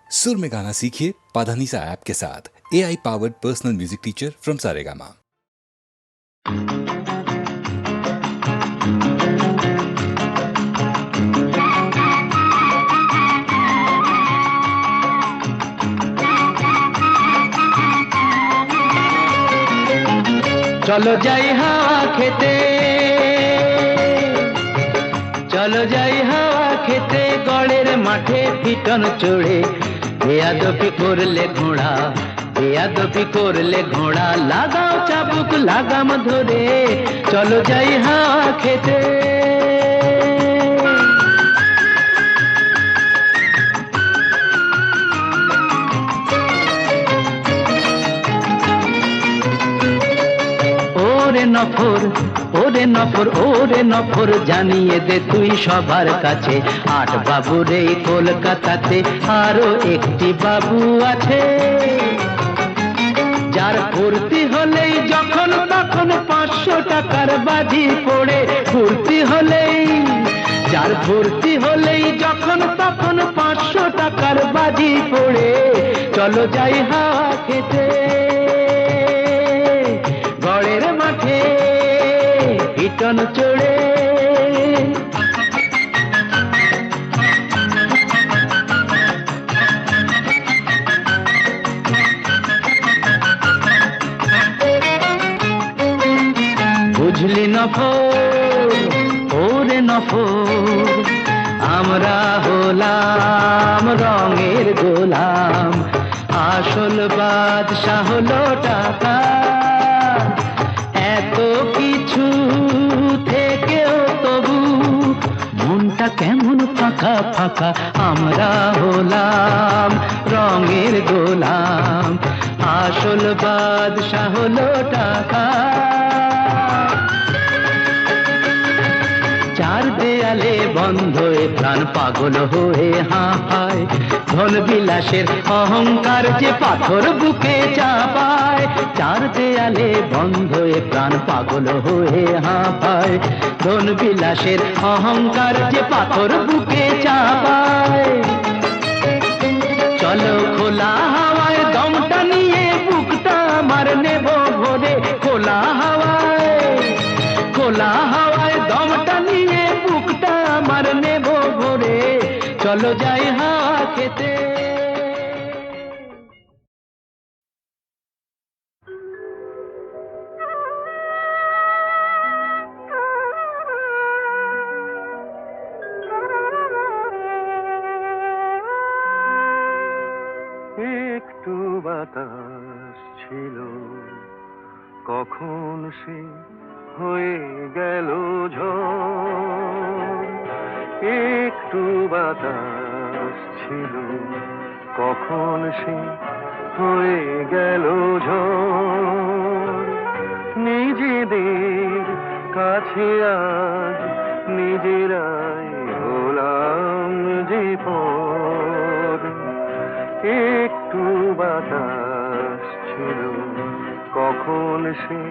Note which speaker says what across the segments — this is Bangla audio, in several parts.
Speaker 1: सुर में गाना सीखिए पाधानीसा ऐप के साथ। AI powered personal music teacher from Saregama.
Speaker 2: चलो जाई हावा खेते, चलो जाई हावा खेते, गड़ेर माठे पिटन चढ़े, बेयादबी करले घोड़ा, बेयादबी करले घोड़ा, लागाओ चाबुक लागाम धरे, चलो जाई हावा खेते। ওরে নফর, ওরে নফর, ওরে নফর, জানিয়ে দে তুই সবার কাছে, আট বাবুর এই কলকাতাতে আরো একটি বাবু আছে, যার ফুর্তি হলেই যখন তখন 500 টাকার বাজি পড়ে, ফুর্তি হলেই, যার ফুর্তি হলেই যখন তখন 500 টাকার বাজি পড়ে, চলো যাই হাওয়া খেতে, গড়ের মাঠে পিটন চড়ে। বুঝলি নফর, ওরে নফর, আমরা হলাম রঙের গোলাম, আসল বাদশা হলো টাকা, এত কিছু থেকেও তবু মনটা কেমন ফাঁকা ফাঁকা, আমরা হলাম রঙের গোলাম, আসল বাদশা হলো টাকা। চার দেয়ালে বন্ধ এ প্রাণ পাগল হয়ে হাঁপায়, ধন বিলাসের অহংকার যে পাথর বুকে চাপায়, চার দেয়ালে বন্ধ এ প্রাণ পাগল হয়ে হাঁপায়, ধন বিলাসের অহংকার যে পাথর বুকে চাপায়। চলো খোলা হাওয়ায় দমটা নিয়ে বুকটা আমার নেব ভরে, খোলা হাওয়ায়, খোলা হাওয়ায় দমটা নিয়ে বুকটা আমার নেব ভরে, চলো যাই হাওয়া খেতে।
Speaker 3: একটু বাতাস ছিল, কখন সে হয়ে গেল ঝড়, একটু বাতাস ছিল, কখন সে হয়ে গেল ঝড়, নিজেদের কাছে আজ নিজেরাই হলাম যে পর, একটু বাতাস ছিল, কখন সে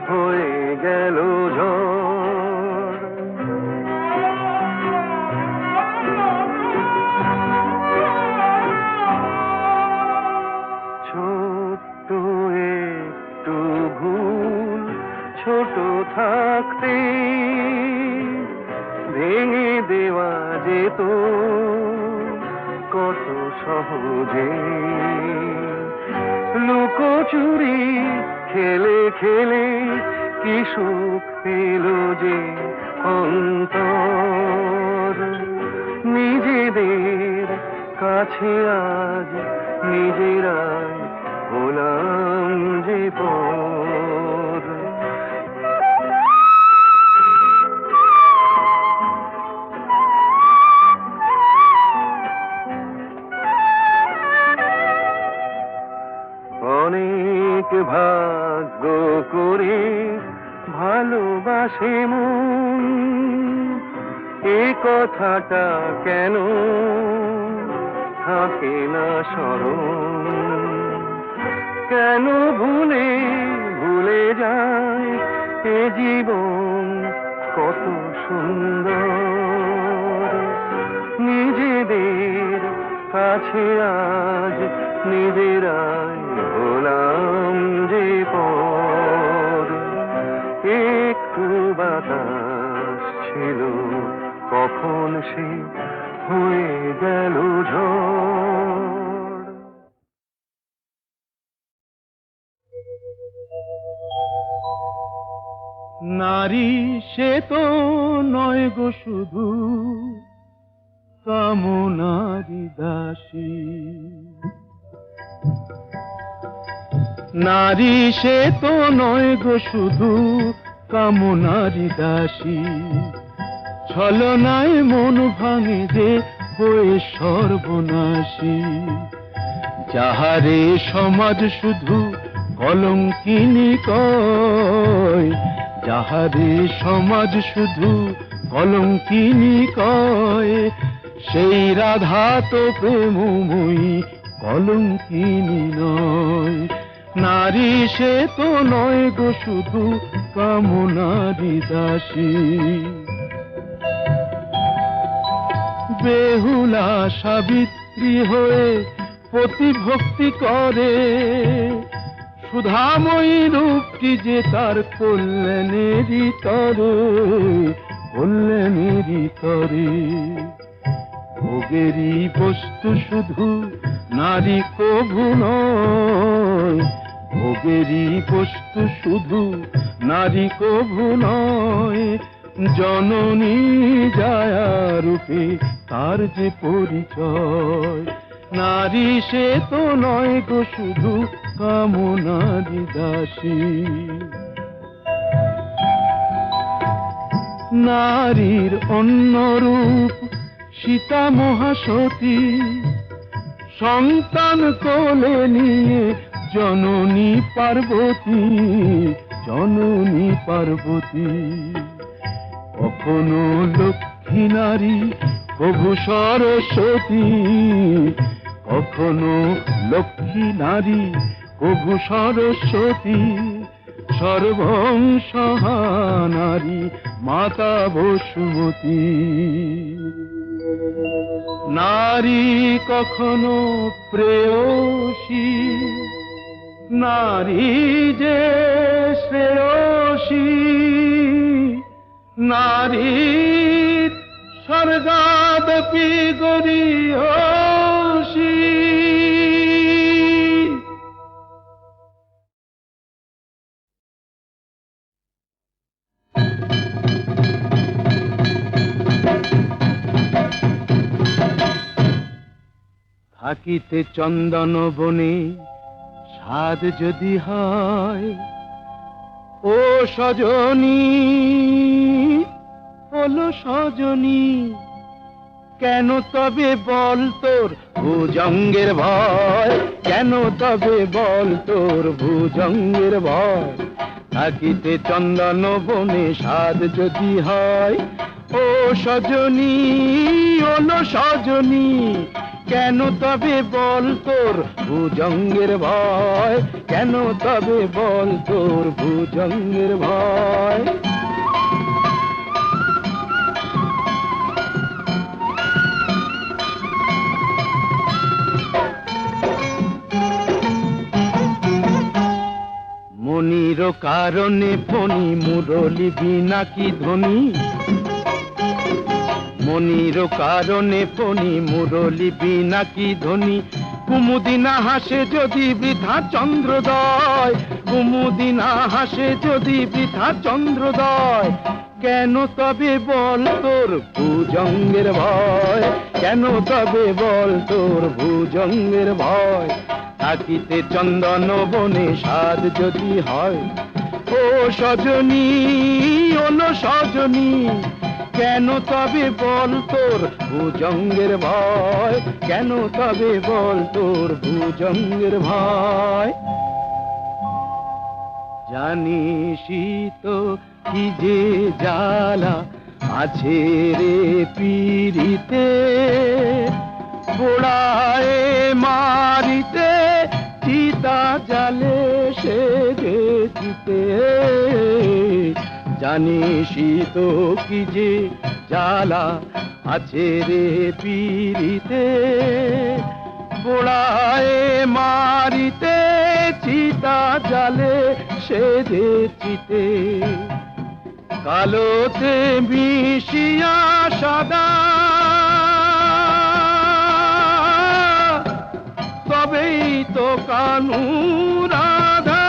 Speaker 3: হয়ে গেল ঝড়। ছোট্ট একটু ভুল ছোট থাকতে ভেঙে দেওয়া যেত কত সহজে, লুকোচুরি খেলে খেলে কি সুখ পেল যে অন্তর, নিজেদের কাছে আজ নিজেরাই হলাম যে পর। অনেক ভাগ্য করে ভালোবাসে মন, এ কথাটা কেন থাকে না স্মরণ, কেন ভুলে ভুলে যায় এ জীবন কত সুন্দর, নিজেদের কাছে আজ নিজেরাই হলাম যে পর। একটু বাতাস ছিল কখন সে হয়ে গেল ঝড়।
Speaker 4: নারী সে তো নয় গো শুধু কামনারি দাসী, নারী সে তো নয় গো শুধু কামনারি দাসী। ছলনায় মন ভাঙে যে হয়ে সর্বনাশী, যাহারে সমাজ শুধু কলঙ্কিনী কয়, যাহারে সমাজ শুধু কলঙ্কিনী কয়, সেই রাধা তো প্রেমময়ী কলঙ্কিনী নয়। নারী সে তো নয় গো শুধু কামনারি দাসী। বেহুলা সাবিত্রী হয়ে প্রতিভক্তি করে, সুধাময়ী রূপটি যে তার কল্যাণেরই তরে, কল্যাণেরই তরে। ভোগেরই বস্তু শুধু নারী কভু নয়, ভোগেরই বস্তু শুধু নারী কভু নয়। জননী জায়া রূপে তার যে পরিচয়। নারী সে তো নয় গো শুধু কামনারি দাসী। নারীর অন্য রূপ সীতা মহাসতী, সন্তান কোলে নিয়ে জননী পার্বতী, জননী পার্বতী। কখনো লক্ষ্মী নারী প্রভু সরস্বতী, কখনো লক্ষ্মী নারী প্রভু সরস্বতী। সর্বংসহা নারী মাতা বসুমতী। নারী কখনো প্রেয়সী, নারী যে শ্রেয়সী। নারীর স্বর্গাদপি গরীয়সী। থাকিতে চন্দন বনে সাধ যদি হয়, ও সজনী হলো সজনী, কেন তবে বল তোর ভুজঙ্গের ভয়, কেন তবে বল তোর ভুজঙ্গের ভয়। থাকিতে চন্দন বনে সাধ যদি হয়, ও সজনী হলো সজনী, কেন তবে বল তোর ভুজঙ্গের ভয়, কেন তবে বল তোর ভুজঙ্গের ভয়। মনির কারণে ফণি মুরলি বিনা কি ধ্বনি, মনির কারণে ফণি মুরলি বিনা কি ধ্বনি। কুমুদিনা হাসে যদি বৃথা চন্দ্রোদয়, কুমুদিনা হাসে যদি বৃথা চন্দ্রোদয়, কেন তবে বল তোর ভুজঙ্গের ভয়, কেন তবে বল তোর ভুজঙ্গের ভয়। থাকিতে চন্দন বনে সাধ যদি হয়, ও সজনী ওলো সজনী, কেন তবে বল তোর ভুজঙ্গের ভয়, কেন তবে বল তোর ভুজঙ্গের ভয়। জানিসই তো কি যে জ্বালা আছে রে পীড়িতে, পোড়ায় মারিতে চিতা জালে সে গেছিতে। জানিসই তো কি যে জ্বালা আছে রে পীড়িতে, পোড়ায় মারিতে চিতা জালে সেজে চিতে কালোতে মিশিয়া সাদা তবেই তো কানু রাধা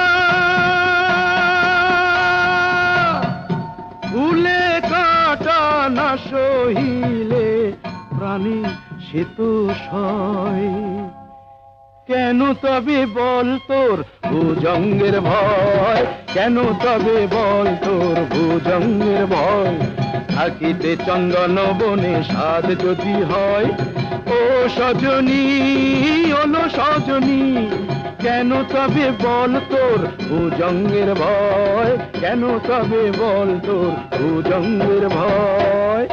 Speaker 4: ফুলে কাটা না সহিলে প্রাণী সে তো সয় কেন তবে বল তোর ভুজঙ্গের ভয় কেন তবে বল তোর ভুজঙ্গের ভয় থাকিতে চন্দন বনে সাধ যদি হয় ও সজনী ওলো সজনী কেন তবে বল তোর ভুজঙ্গের ভয় কেন তবে বল তোর ভুজঙ্গের ভয়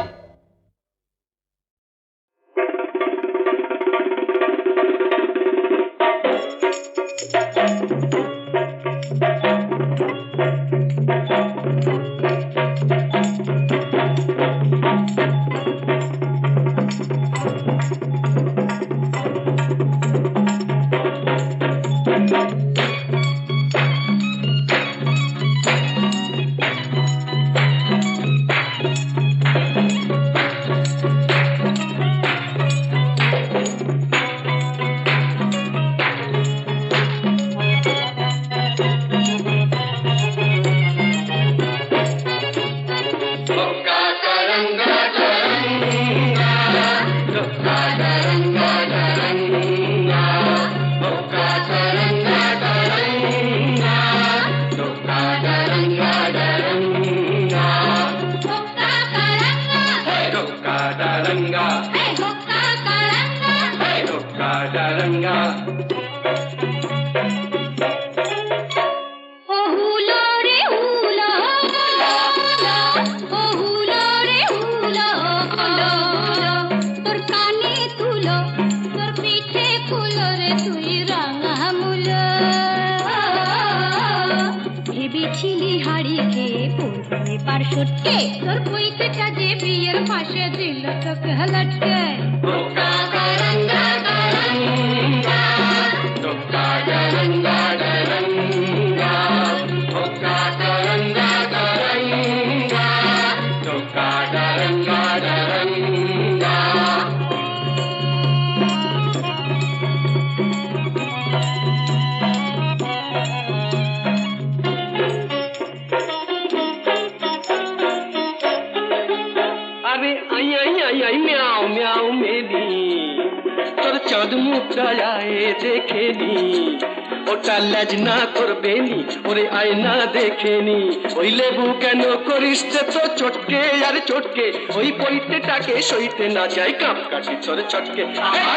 Speaker 5: না করবে নি ওরে আয়না দেখেনি ওই লেবু কেন করিস তো চটকে আর চটকে ওই পৈতেটাকে সইতে না যায় কাপ কাটি চোর চটকে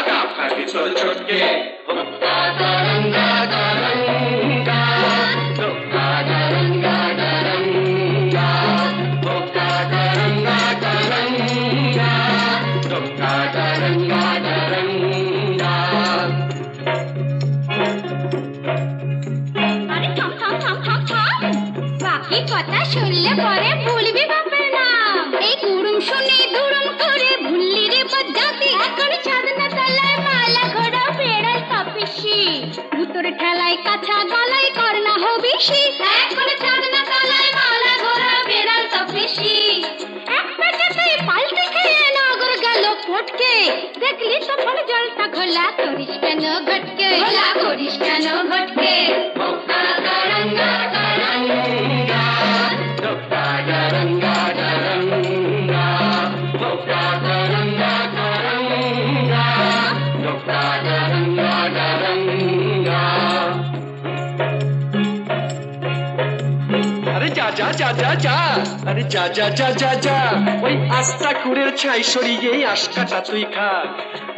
Speaker 5: কাপ কাটি চোর চটকে
Speaker 6: কথা শুনলে পরে ভুলবি বাপের নাম এই গুরুম শুনে দুরুম করে ভুললি রে বজ্জাতি এখন ছাদনা তলায় মালা ঘোড়া বেড়াল তপিসি ভুতর ঠেলায় কাছা গলায় করনা হবিসি এখন ছাদনা তলায় মালা ঘোড়া বেড়াল তপিসি এক পেটেতেই পাল্টে খেয়ে নগর গেল পটকে দেখলি তখন জলটা ঘোলা করিস কেন ঘটকে ঘোলা করিস কেন ঘটকে
Speaker 5: আরে যা যা যা যা যা ওই আস্তা কুড়ের ছাই সরিয়ে আশকাটা তুই খা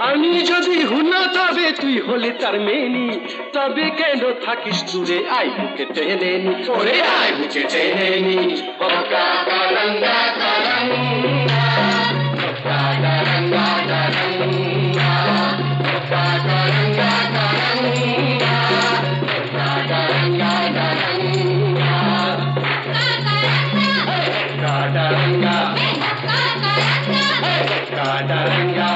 Speaker 5: আমি যদি হুনা তবে তুই হলে তার মেনি তবে কেন থাকিস দূরে আই বুকে টেনে নি ওরে আই বুকে টেনে নি
Speaker 6: Karanga,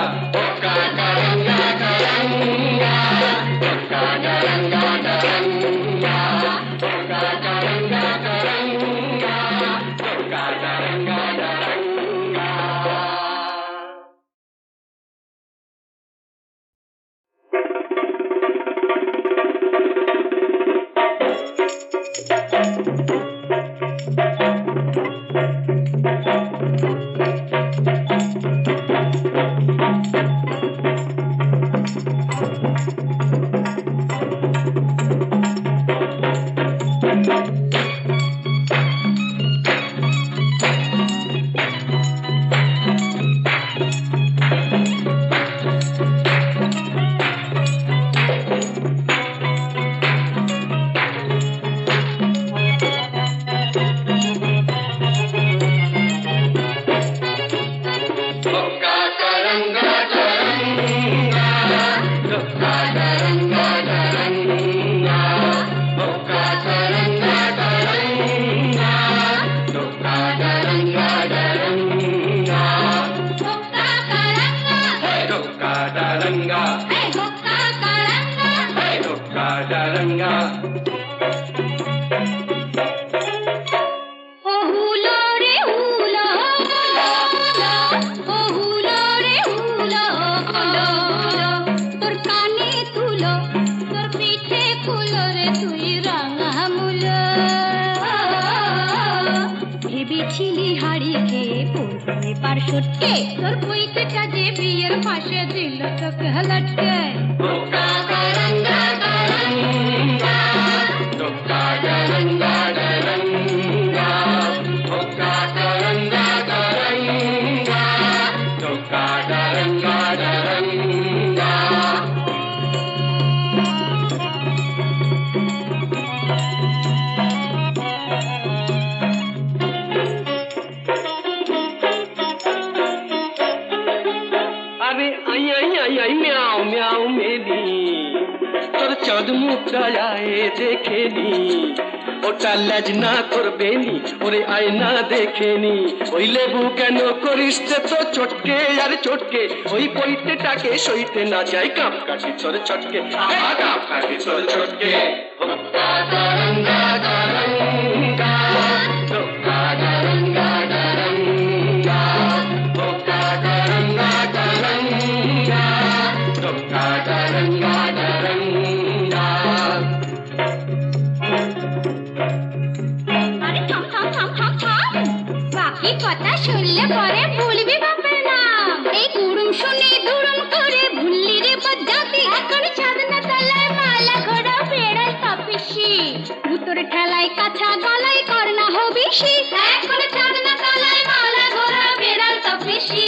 Speaker 5: গারঙ্গা
Speaker 6: ও হুলো রে হুলো ও হুলো রে হুলো তোর কানে তুলো তোর পিঠে ফুলো রে তুই রাঙা মুলো ভেবেছিলি হাড়ি খেয়ে পড়বে পারসটকে তোর পৈতেটা যে বিয়ের পাশে দিল তোকে লটকে
Speaker 5: গারঙ্গা গারঙ্গা গারঙ্গা গারঙ্গা গারঙ্গা গারঙ্গা গারঙ্গা গারঙ্গা আরে আই আই আই আই মিয়াও মিয়াও মেলি তোর চাঁদ মুখটা আয় দেখে নি ওটা লাজ না করবে নি ওরে আয়না দেখে নি ওই লেবু কেন করিস তো চটকে আর চটকে ওই পৈতেটাকে সইতে না যায় কাপ কাটি তোর চটকে কাপ কাটি তোর চটকে গারঙ্গা গারঙ্গা গারঙ্গা গারঙ্গা গারঙ্গা গারঙ্গা গারঙ্গা গারঙ্গা
Speaker 6: আরে থাম থাম থাম থাম থাম বাকি কথা শুনলে পরে ভুলবি বাপের নাম এই কুড়ুম শুনে দুরুম করে ভুললি রে বজ্জাতি এখন চাঁদনা তলায় মালা ঘোড়া বেড়াল তপিসি ভুতর ঠেলায় কাছা গলায় করনা হবিসি এখন চাঁদনা তলায় মালা ঘোড়া বেড়াল তপিসি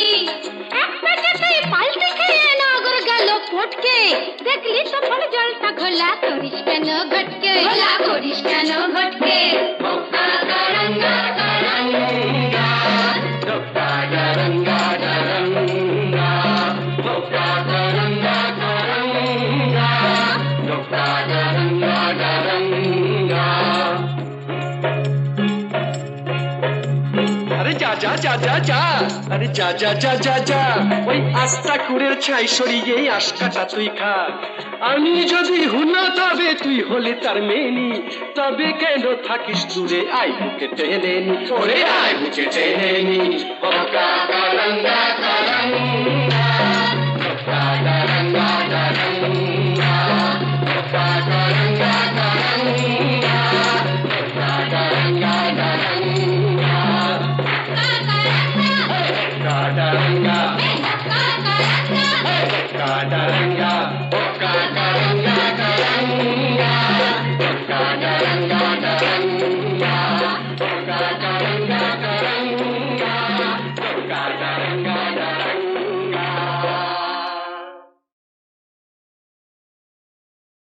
Speaker 6: এক পেটেতেই পাল্টে খেয়ে নগর গেল ফটকে দেখলি তো ফল জলটা ঘোলা করিস কেন ঘটকে ঘোলা করিস কেন ঘটকে
Speaker 5: গারঙ্গা গারঙ্গা গারঙ্গা গারঙ্গা গারঙ্গা গারঙ্গা গারঙ্গা গারঙ্গা আরে যা যা যা যা যা আরে যা যা যা যা যা ওই আস্তা কুড়ের ছাই সরিয়ে আশকাটা তুই খা আমি যদি হুনা তবে তুই হলে তার মেনি তবে কেন থাকিস দূরে আই বুকে টেনে নি ওরে আই বুকে টেনে নি গারঙ্গা গারঙ্গা